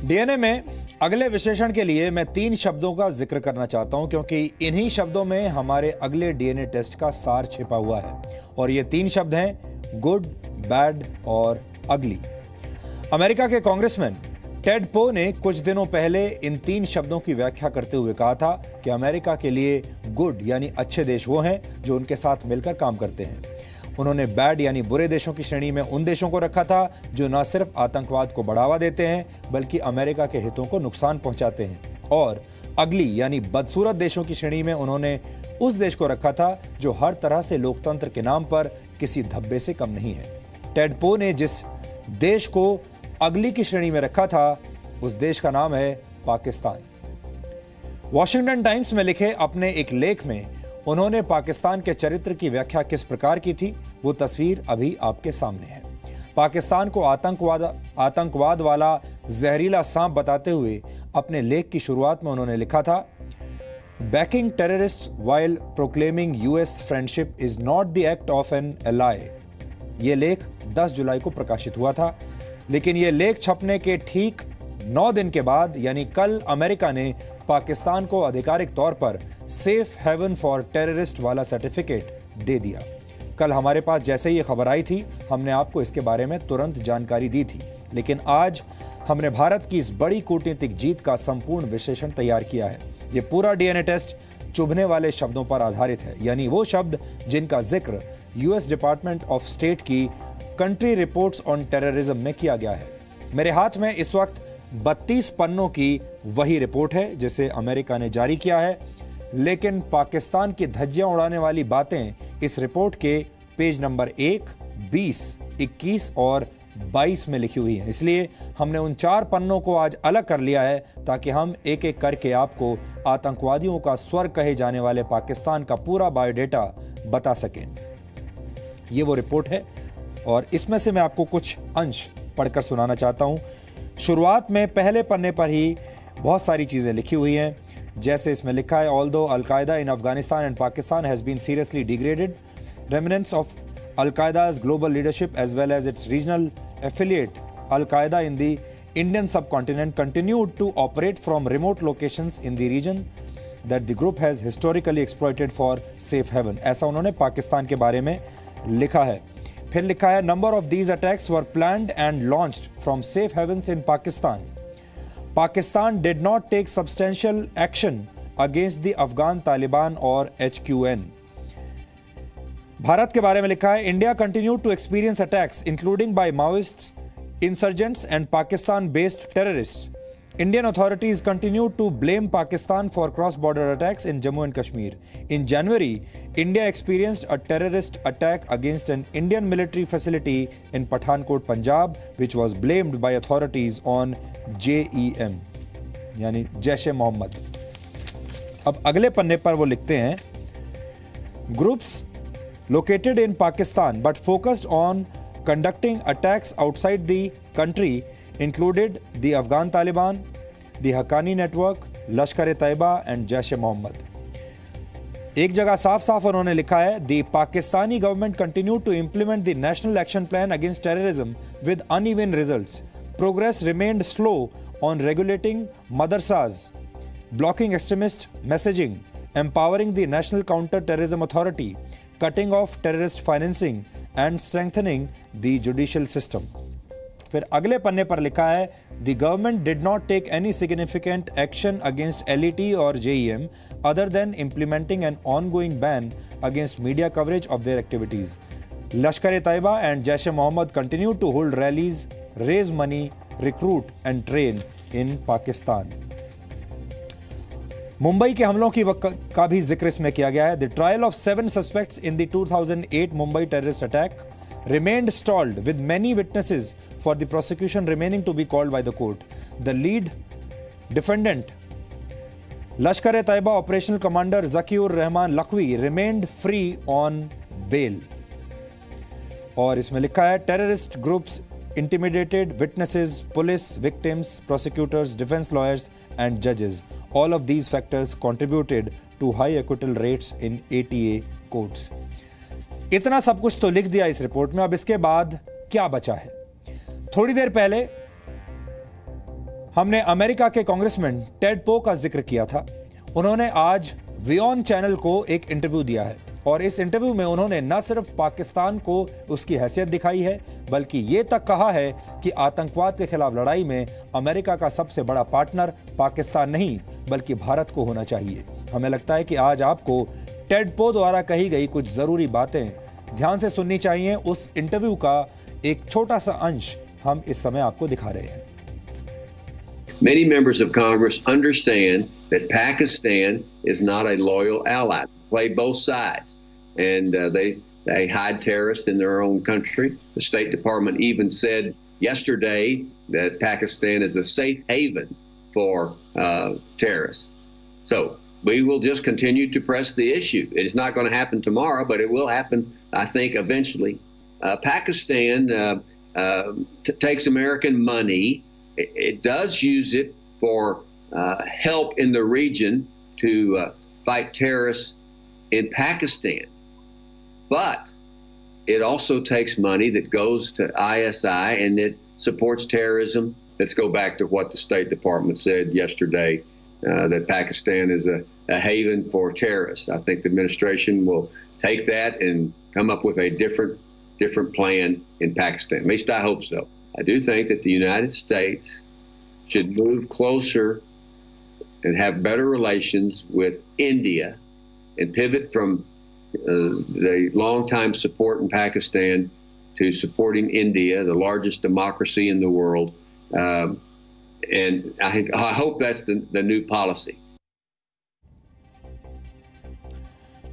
DNA में अगले विश्लेषण के लिए मैं 3 शब्दों का जिक्र करना चाहता हूं, क्योंकि इन्हीं शब्दों में हमारे अगले डीएनए टेस्ट का सार छिपा हुआ है। और ये 3 शब्द हैं गुड, बैड और अगली। अमेरिका के कांग्रेसमैन टेड पो ने कुछ दिनों पहले इन 3 शब्दों की व्याख्या करते हुए कहा था कि अमेरिका के लिए गुड यानी अच्छे देश वो हैं जो उनके साथ मिलकर काम करते हैं। उन्होंने बैड यानी बुरे देशों की श्रेणी में उन देशों को रखा था जो न सिर्फ आतंकवाद को बढ़ावा देते हैं बल्कि अमेरिका के हितों को नुकसान पहुंचाते हैं। और अगली यानी बदसूरत देशों की श्रेणी में उन्होंने उस देश को रखा था जो हर तरह से लोकतंत्र के नाम पर किसी धब्बे से कम नहीं है। टेड पो ने जिस देश को अगली की श्रेणी में रखा था उस देश का नाम है पाकिस्तान। वॉशिंगटन टाइम्स में लिखे अपने एक लेख में उन्होंने पाकिस्तान के चरित्र की व्याख्या किस प्रकार की थी, वो तस्वीर अभी आपके सामने है। पाकिस्तान को आतंकवाद वाला जहरीला सांप बताते हुए अपने लेख की शुरुआत में उन्होंने लिखा था, backing terrorist while proclaiming US friendship is not the act of an ally. ये लेख 10 जुलाई को प्रकाशित हुआ था, लेकिन ये लेख छपने के ठीक 9 दिन के बाद यानी कल अमेरिका ने पाकिस्तान को आधिकारिक तौर पर सेफ हेवन फॉर टेररिस्ट वाला सर्टिफिकेट दे दिया। कल हमारे पास जैसे ही ये खबर आई थी हमने आपको इसके बारे में तुरंत जानकारी दी थी, लेकिन आज हमने भारत की इस बड़ी कूटनीतिक जीत का संपूर्ण विश्लेषण तैयार किया है। ये पूरा डीएनए टेस्ट चुभने वाले शब्दों पर आधारित है, यानी वो शब्द जिनका जिक्र यूएस डिपार्टमेंट ऑफ स्टेट की कंट्री रिपोर्ट्स ऑन टेररिज्म में किया गया है। मेरे हाथ में इस वक्त 32 पन्नों की वही रिपोर्ट है जिसे अमेरिका ने जारी किया है, लेकिन पाकिस्तान की धज्जियां उड़ाने वाली बातें इस रिपोर्ट के पेज नंबर 1, 20, 21 और 22 में लिखी हुई हैं। इसलिए हमने उन 4 पन्नों को आज अलग कर लिया है ताकि हम एक एक करके आपको आतंकवादियों का स्वर्ग कहे जाने वाले पाकिस्तान का पूरा बायोडेटा बता सकें। ये वो रिपोर्ट है और इसमें से मैं आपको कुछ अंश पढ़कर सुनाना चाहता हूं। शुरुआत में पहले पन्ने पर ही बहुत सारी चीजें लिखी हुई हैं, जैसे इसमें लिखा है, although al Qaeda in Afghanistan and Pakistan has been seriously degraded, remnants of Al-Qaeda's global leadership as well as its regional affiliate Al-Qaeda in the Indian subcontinent continued to operate from remote locations in the region that the group has historically exploited for safe haven। ऐसा उन्होंने पाकिस्तान के बारे में लिखा है। फिर लिखा है, number of these attacks were planned and launched from safe havens in Pakistan। Pakistan did not take substantial action against the Afghan Taliban or HQN। Bharat के बारे में लिखा है, India continued to experience attacks including by Maoists, insurgents and Pakistan based terrorists. Indian authorities continued to blame Pakistan for cross border attacks in Jammu and Kashmir. In January, India experienced a terrorist attack against an Indian military facility in Pathankot, Punjab, which was blamed by authorities on JEM यानी जैश ए मोहम्मद। अब अगले पन्ने पर वो लिखते हैं, groups located in Pakistan but focused on conducting attacks outside the country included the Afghan Taliban, the Haqqani Network, Lashkar-e-Taiba and Jaish-e-Mohammed। एक जगह साफ साफ उन्होंने लिखा है, the Pakistani government continued to implement the National Action Plan against terrorism with uneven results। Progress remained slow on regulating madrasas, blocking extremist messaging, empowering the National Counter-Terrorism Authority, cutting off terrorist financing and strengthening the judicial system। फिर अगले पन्ने पर लिखा है, the government did not take any significant action against LET or JEM other than implementing an ongoing ban against media coverage of their activities। Lashkar-e-Taiba and Jaish-e-Mohammed continued to hold rallies, raise money, recruit and train in Pakistan। Mumbai के हमलों का भी जिक्र इसमें किया गया है। The trial of 7 suspects in the 2008 Mumbai terrorist attack remained stalled with many witnesses for the prosecution remaining to be called by the court। The lead defendant, Lashkar-e-Taiba operational commander Zakiur Rahman Lakhvi, remained free on bail। और इसमें लिखा है, terrorist groups intimidated witnesses, police, victims, prosecutors, defense lawyers and judges। All of these factors contributed to high acquittal rates in ATA courts. इतना सब कुछ तो लिख दिया इस रिपोर्ट में, अब इसके बाद क्या बचा है? थोड़ी देर पहले हमने अमेरिका के कांग्रेसमैन टेड पो का जिक्र किया था। उन्होंने आज वियॉन चैनल को एक इंटरव्यू दिया है और इस इंटरव्यू में उन्होंने न सिर्फ पाकिस्तान को उसकी हैसियत दिखाई है, बल्कि यह तक कहा है कि आतंकवाद के खिलाफ लड़ाई में अमेरिका का सबसे बड़ा पार्टनर पाकिस्तान नहीं बल्कि भारत को होना चाहिए। हमें लगता है कि आज आपको टेड पो द्वारा कही गई कुछ जरूरी बातें ध्यान से सुननी चाहिए। उस इंटरव्यू का एक छोटा सा अंश हम इस समय आपको दिखा रहे हैं। Many members of Congress understand that Pakistan is not a loyal ally. Play both sides, and they hide terrorists in their own country. The State Department even said yesterday that Pakistan is a safe haven for terrorists. So we will just continue to press the issue. It is not going to happen tomorrow, but it will happen, I think, eventually. Pakistan takes American money. It does use it for help in the region to fight terrorists in Pakistan. But it also takes money that goes to ISI and it supports terrorism. Let's go back to what the State Department said yesterday, that Pakistan is a haven for terrorists. I think the administration will take that and come up with a different plan in Pakistan. At least I hope so. I do think that the United States should move closer and have better relations with India and pivot from the long-time support in Pakistan to supporting India, the largest democracy in the world. And I hope that's the new policy.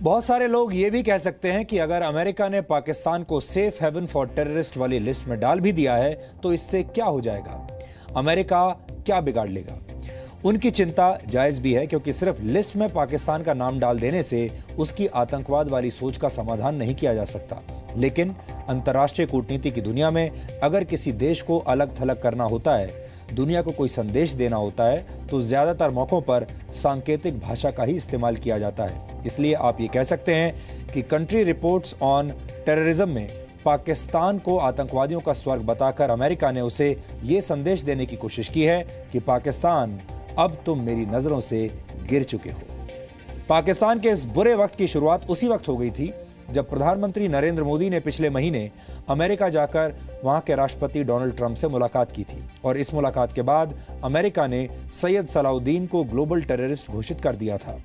बहुत सारे लोग ये भी कह सकते हैं कि अगर अमेरिका ने पाकिस्तान को सेफ हेवन फॉर टेररिस्ट वाली लिस्ट में डाल भी दिया है तो इससे क्या हो जाएगा? अमेरिका क्या बिगाड़ लेगा? उनकी चिंता जायज भी है, क्योंकि सिर्फ लिस्ट में पाकिस्तान का नाम डाल देने से उसकी आतंकवाद वाली सोच का समाधान नहीं किया जा सकता। लेकिन अंतर्राष्ट्रीय कूटनीति की दुनिया में अगर किसी देश को अलग थलग करना होता है, दुनिया को कोई संदेश देना होता है, तो ज्यादातर मौकों पर सांकेतिक भाषा का ही इस्तेमाल किया जाता है। इसलिए आप ये कह सकते हैं कि कंट्री रिपोर्ट्स ऑन टेररिज्म में पाकिस्तान को आतंकवादियों का स्वर्ग बताकर अमेरिका ने उसे ये संदेश देने की कोशिश की है कि पाकिस्तान, अब तुम मेरी नजरों से गिर चुके हो। पाकिस्तान के इस बुरे वक्त की शुरुआत उसी वक्त हो गई थी जब प्रधानमंत्री नरेंद्र मोदी ने पिछले महीने अमेरिका जाकर वहां के राष्ट्रपति डोनाल्ड ट्रंप से मुलाकात की थी और इस मुलाकात के बाद अमेरिका ने सैयद सलाउद्दीन को ग्लोबल टेररिस्ट घोषित कर दिया था।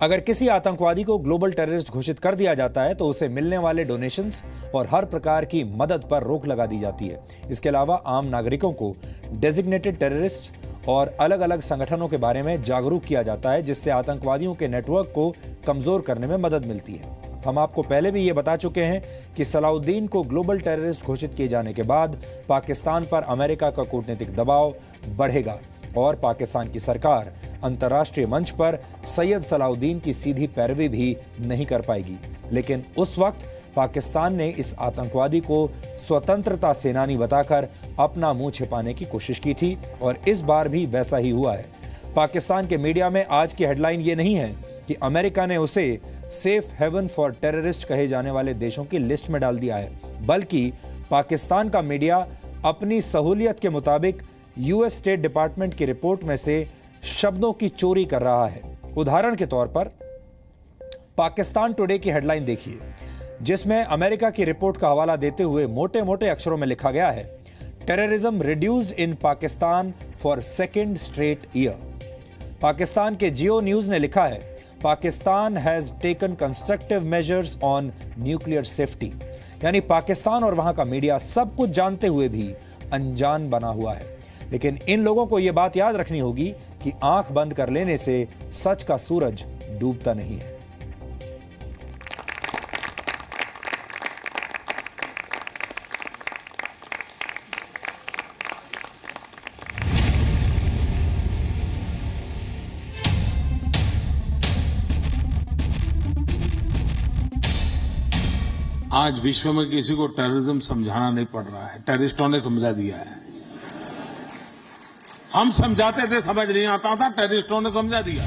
अगर किसी आतंकवादी को ग्लोबल टेररिस्ट घोषित कर दिया जाता है तो उसे मिलने वाले डोनेशंस और हर प्रकार की मदद पर रोक लगा दी जाती है। इसके अलावा आम नागरिकों को डेजिग्नेटेड टेररिस्ट और अलग अलग संगठनों के बारे में जागरूक किया जाता है, जिससे आतंकवादियों के नेटवर्क को कमजोर करने में मदद मिलती है। हम आपको पहले भी ये बता चुके हैं कि सलाउद्दीन को ग्लोबल टेररिस्ट घोषित किए जाने के बाद पाकिस्तान पर अमेरिका का कूटनीतिक दबाव बढ़ेगा और पाकिस्तान की सरकार अंतर्राष्ट्रीय मंच पर सैयद सलाउद्दीन की सीधी पैरवी भी नहीं कर पाएगी। लेकिन उस वक्त पाकिस्तान ने इस आतंकवादी को स्वतंत्रता सेनानी बताकर अपना मुंह छिपाने की कोशिश की थी और इस बार भी वैसा ही हुआ है। पाकिस्तान के मीडिया में आज की हेडलाइन ये नहीं है कि अमेरिका ने उसे सेफ हेवन फॉर टेररिस्ट कहे जाने वाले देशों की लिस्ट में डाल दिया है, बल्कि पाकिस्तान का मीडिया अपनी सहूलियत के मुताबिक यूएस स्टेट डिपार्टमेंट की रिपोर्ट में से शब्दों की चोरी कर रहा है। उदाहरण के तौर पर पाकिस्तान टुडे की हेडलाइन देखिए, जिसमें अमेरिका की रिपोर्ट का हवाला देते हुए मोटे मोटे अक्षरों में लिखा गया है, terrorism reduced in Pakistan for second straight year. Pakistan के जियो न्यूज ने लिखा है, Pakistan has taken constructive measures on nuclear safety. यानी पाकिस्तान और वहां का मीडिया सब कुछ जानते हुए भी अनजान बना हुआ है। लेकिन इन लोगों को यह बात याद रखनी होगी कि आंख बंद कर लेने से सच का सूरज डूबता नहीं है। आज विश्व में किसी को टेररिज्म समझाना नहीं पड़ रहा है, टेररिस्टों ने समझा दिया है। हम समझाते थे, समझ नहीं आता था, टेररिस्टों ने समझा दिया।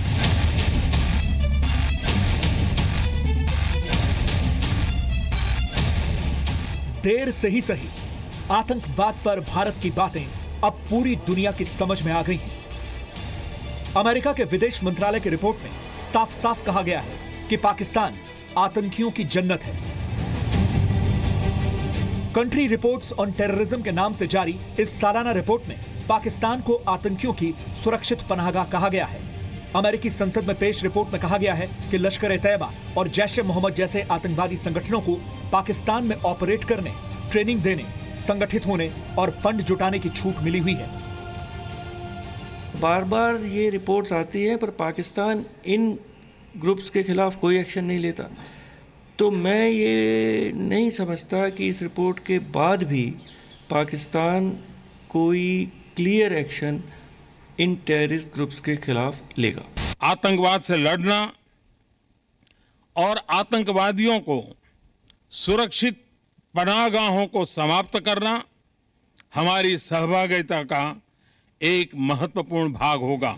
देर से ही सही, आतंकवाद पर भारत की बातें अब पूरी दुनिया की समझ में आ गई हैं। अमेरिका के विदेश मंत्रालय की रिपोर्ट में साफ साफ कहा गया है कि पाकिस्तान आतंकियों की जन्नत है। कंट्री रिपोर्ट्स ऑन टेररिज्म के नाम से जारी इस सालाना रिपोर्ट में पाकिस्तान को आतंकियों की सुरक्षित पनाहगाह कहा गया है। अमेरिकी संसद में पेश रिपोर्ट में कहा गया है कि लश्कर-ए-तैयबा और जैश-ए-मोहम्मद जैसे आतंकवादी संगठनों को पाकिस्तान में ऑपरेट करने, ट्रेनिंग देने, संगठित होने और फंड जुटाने की छूट मिली हुई है। बार बार ये रिपोर्ट्स आती है पर पाकिस्तान इन ग्रुप्स के खिलाफ कोई एक्शन नहीं लेता। तो मैं ये नहीं समझता कि इस रिपोर्ट के बाद भी पाकिस्तान कोई clear action in terrorist groups के खिलाफ लेगा। आतंकवाद से लड़ना और आतंकवादियों को सुरक्षित पनाहगाहों को समाप्त करना हमारी सहभागिता का एक महत्वपूर्ण भाग होगा।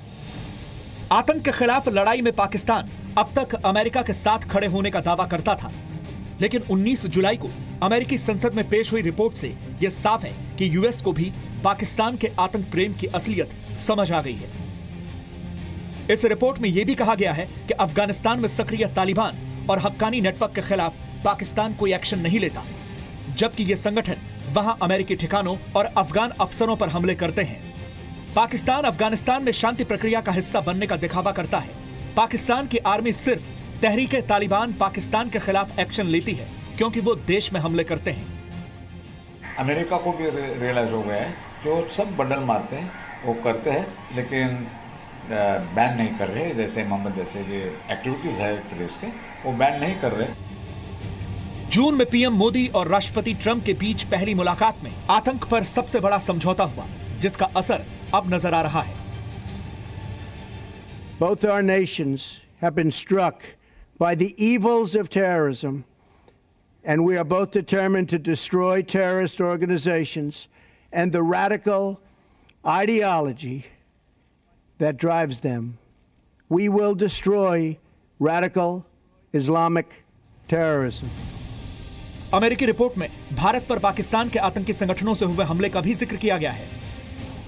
आतंक के खिलाफ लड़ाई में पाकिस्तान अब तक अमेरिका के साथ खड़े होने का दावा करता था, लेकिन 19 जुलाई को अमेरिकी संसद में पेश हुई रिपोर्ट से यह साफ है कि यूएस को भी पाकिस्तान के आतंक प्रेम की असलियत समझ आ गई है। इस रिपोर्ट में यह भी कहा गया है कि अफगानिस्तान में सक्रिय तालिबान और हक्कानी नेटवर्क के खिलाफ पाकिस्तान कोई एक्शन नहीं लेता, जबकि यह संगठन वहां अमेरिकी ठिकानों और अफगान अफसरों पर हमले करते हैं। पाकिस्तान अफगानिस्तान में शांति प्रक्रिया का हिस्सा बनने का दिखावा करता है। पाकिस्तान की आर्मी सिर्फ तहरीके तालिबान पाकिस्तान के खिलाफ एक्शन लेती है क्योंकि वो देश में हमले करते हैं। अमेरिका को भी रियलाइज हो गया है, जो सब बंडल मारते हैं वो करते हैं, लेकिन बैन नहीं कर रहे। जैसे मोहम्मद जैसे ये एक्टिविटीज है टेररिस्ट के, वो बैन नहीं कर रहे। जून में पीएम मोदी और राष्ट्रपति ट्रंप के बीच पहली मुलाकात में आतंक पर सबसे बड़ा समझौता हुआ, जिसका असर अब नजर आ रहा है। Both our nations have been struck by the evils of terrorism, and we are both determined to destroy terrorist organizations and the radical ideology that drives them. We will destroy radical Islamic terrorism. अमेरिकी report में भारत पर पाकिस्तान के आतंकी संगठनों से हुए हमले का भी जिक्र किया गया है।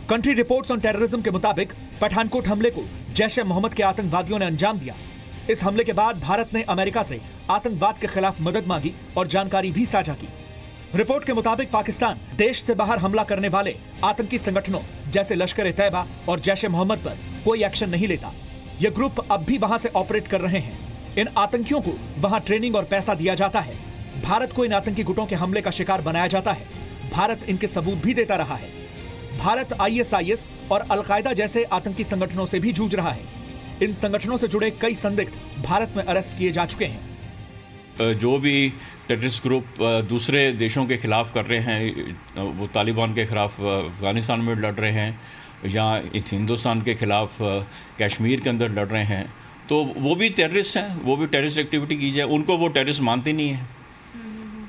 कंट्री रिपोर्ट्स ऑन टेररिज्म के मुताबिक पठानकोट हमले को जैश-ए-मोहम्मद के आतंकवादियों ने अंजाम दिया। इस हमले के बाद भारत ने अमेरिका से आतंकवाद के खिलाफ मदद मांगी और जानकारी भी साझा की। रिपोर्ट के मुताबिक पाकिस्तान देश से बाहर हमला करने वाले आतंकी संगठनों जैसे लश्कर-ए-तैयबा और जैश-ए-मोहम्मद पर कोई एक्शन नहीं लेता। ये ग्रुप अब भी वहां से ऑपरेट कर रहे हैं। इन आतंकियों को वहां ट्रेनिंग और पैसा दिया जाता है। भारत को इन आतंकी गुटों के हमले का शिकार बनाया जाता है। भारत इनके सबूत भी देता रहा है। भारत आईएसआईएस और अलकायदा जैसे आतंकी संगठनों से भी जूझ रहा है। इन संगठनों से जुड़े कई संदिग्ध भारत में अरेस्ट किए जा चुके हैं। जो भी टेररिस्ट ग्रुप दूसरे देशों के खिलाफ कर रहे हैं, वो तालिबान के खिलाफ अफगानिस्तान में लड़ रहे हैं या हिंदुस्तान के खिलाफ कश्मीर के अंदर लड़ रहे हैं, तो वो भी टेररिस्ट हैं, वो भी टेररिस्ट एक्टिविटी की जाए, उनको वो टेररिस्ट मानते नहीं हैं।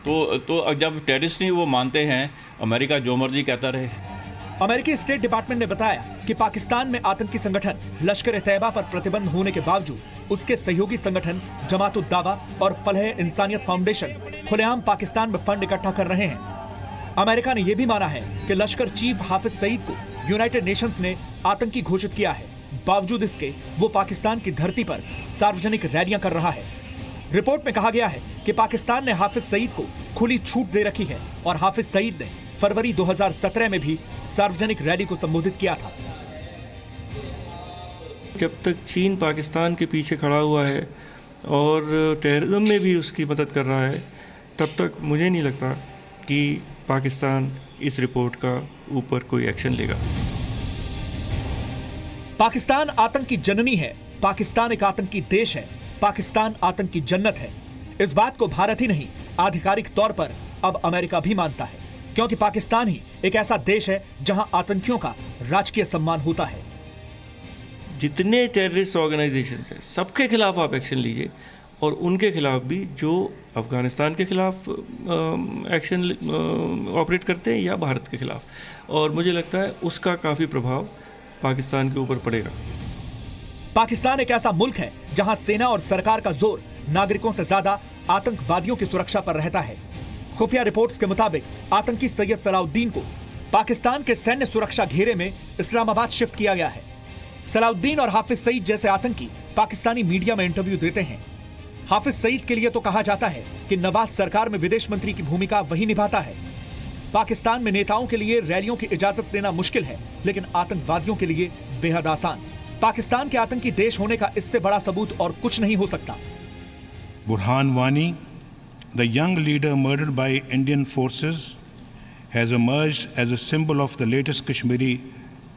तो जब टेररिस्ट नहीं वो मानते हैं, अमेरिका जो मर्जी कहता रहे। अमेरिकी स्टेट डिपार्टमेंट ने बताया कि पाकिस्तान में आतंकी संगठन लश्कर-ए-तैयबा पर प्रतिबंध होने के बावजूद उसके सहयोगी संगठन जमात-उद-दावा और फलह इंसानियत फाउंडेशन खुलेआम पाकिस्तान में फंड इकट्ठा कर रहे हैं। अमेरिका ने यह भी माना है कि लश्कर चीफ हाफिज सईद को यूनाइटेड नेशंस ने आतंकी घोषित किया है। बावजूद इसके वो पाकिस्तान की धरती पर सार्वजनिक रैलियां कर रहा है। रिपोर्ट में कहा गया है कि पाकिस्तान ने हाफिज सईद को खुली छूट दे रखी है और हाफिज सईद ने फरवरी 2017 में भी सार्वजनिक रैली को संबोधित किया था। जब तक चीन पाकिस्तान के पीछे खड़ा हुआ है और टेररिज्म में भी उसकी मदद कर रहा है, तब तक मुझे नहीं लगता कि पाकिस्तान इस रिपोर्ट का ऊपर कोई एक्शन लेगा। पाकिस्तान आतंक की जननी है, पाकिस्तान एक आतंकी देश है, पाकिस्तान आतंक की जन्नत है। इस बात को भारत ही नहीं, आधिकारिक तौर पर अब अमेरिका भी मानता है, क्योंकि पाकिस्तान ही एक ऐसा देश है जहां आतंकियों का राजकीय सम्मान होता है। जितने टेररिस्ट ऑर्गेनाइजेशंस हैं, सबके खिलाफ आप एक्शन लीजिए और उनके खिलाफ भी जो अफगानिस्तान के खिलाफ एक्शन ऑपरेट करते हैं या भारत के खिलाफ, और मुझे लगता है उसका काफ़ी प्रभाव पाकिस्तान के ऊपर पड़ेगा। पाकिस्तान एक ऐसा मुल्क है जहां सेना और सरकार का जोर नागरिकों से ज्यादा आतंकवादियों की सुरक्षा पर रहता है। खुफिया रिपोर्ट्स के मुताबिक आतंकी सैयद सलाउद्दीन को पाकिस्तान के सैन्य सुरक्षा घेरे में इस्लामाबाद शिफ्ट किया गया है। सलाउद्दीन और हाफिज सईद जैसे आतंकी पाकिस्तानी मीडिया में इंटरव्यू देते हैं। हाफिज सईद के लिए तो कहा जाता है कि नवाज सरकार में विदेश मंत्री की भूमिका वही निभाता है। पाकिस्तान में नेताओं के लिए रैलियों की इजाजत देना मुश्किल है, लेकिन आतंकवादियों के लिए बेहद आसान। पाकिस्तान के आतंकी देश होने का इससे बड़ा सबूत और कुछ नहीं हो सकता। Burhan Wani, the young leader murdered by Indian forces, has emerged as a symbol of the latest Kashmiri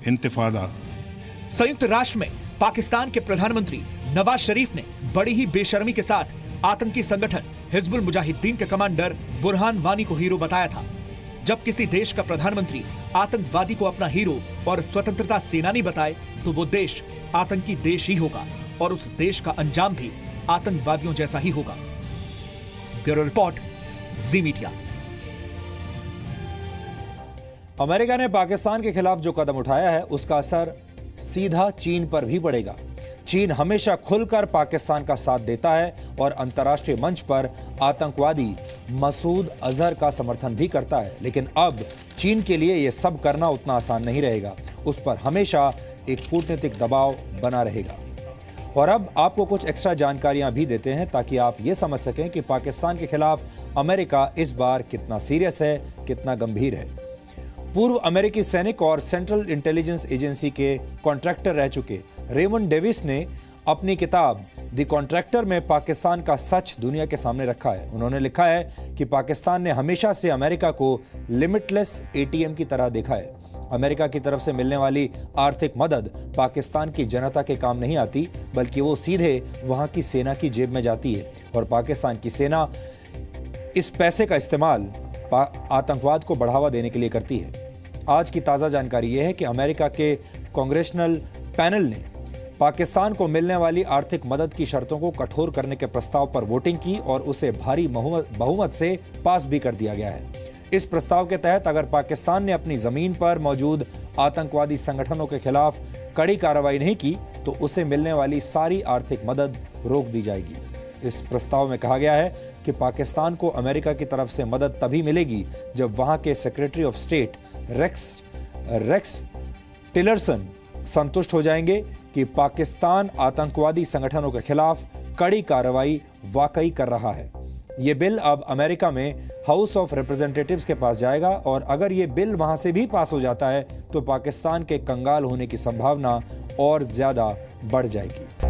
intifada. संयुक्त राष्ट्र में पाकिस्तान के प्रधानमंत्री नवाज शरीफ ने बड़ी ही बेशर्मी के साथ आतंकी संगठन हिजबुल मुजाहिदीन के कमांडर बुरहान वानी को हीरो बताया था। जब किसी देश का प्रधानमंत्री आतंकवादी को अपना हीरो और स्वतंत्रता सेनानी बताए तो वो देश आतंकी देश ही होगा और उस देश का अंजाम भी आतंकवादियों जैसा ही होगा। ब्यूरो रिपोर्ट, जी मीडिया। अमेरिका ने पाकिस्तान के खिलाफ जो कदम उठाया है उसका असर सीधा चीन पर भी पड़ेगा। चीन हमेशा खुलकर पाकिस्तान का साथ देता है और अंतर्राष्ट्रीय मंच पर आतंकवादी मसूद अजहर का समर्थन भी करता है, लेकिन अब चीन के लिए यह सब करना उतना आसान नहीं रहेगा। उस पर हमेशा एक कूटनीतिक दबाव बना रहेगा। और अब आपको कुछ एक्स्ट्रा जानकारियां भी देते हैं ताकि आप ये समझ सकें कि पाकिस्तान के खिलाफ अमेरिका इस बार कितना सीरियस है, कितना गंभीर है। पूर्व अमेरिकी सैनिक और सेंट्रल इंटेलिजेंस एजेंसी के कॉन्ट्रैक्टर रह चुके रेमंड डेविस ने अपनी किताब द कॉन्ट्रैक्टर में पाकिस्तान का सच दुनिया के सामने रखा है। उन्होंने लिखा है कि पाकिस्तान ने हमेशा से अमेरिका को लिमिटलेस एटीएम की तरह देखा है। अमेरिका की तरफ से मिलने वाली आर्थिक मदद पाकिस्तान की जनता के काम नहीं आती, बल्कि वो सीधे वहां की सेना की जेब में जाती है और पाकिस्तान की सेना इस पैसे का इस्तेमाल आतंकवाद को बढ़ावा देने के लिए करती है। आज की ताज़ा जानकारी यह है कि अमेरिका के कांग्रेशनल पैनल ने पाकिस्तान को मिलने वाली आर्थिक मदद की शर्तों को कठोर करने के प्रस्ताव पर वोटिंग की और उसे भारी बहुमत से पास भी कर दिया गया है। इस प्रस्ताव के तहत अगर पाकिस्तान ने अपनी जमीन पर मौजूद आतंकवादी संगठनों के खिलाफ कड़ी कार्रवाई नहीं की तो उसे मिलने वाली सारी आर्थिक मदद रोक दी जाएगी। इस प्रस्ताव में कहा गया है कि पाकिस्तान को अमेरिका की तरफ से मदद तभी मिलेगी जब वहां के secretary of state Rex Tillerson संतुष्ट हो जाएंगे कि पाकिस्तान आतंकवादी संगठनों के खिलाफ कड़ी कार्रवाई वाकई कर रहा है। ये बिल अब अमेरिका में हाउस ऑफ रिप्रेजेंटेटिव्स के पास जाएगा और अगर ये बिल वहां से भी पास हो जाता है तो पाकिस्तान के कंगाल होने की संभावना और ज्यादा बढ़ जाएगी।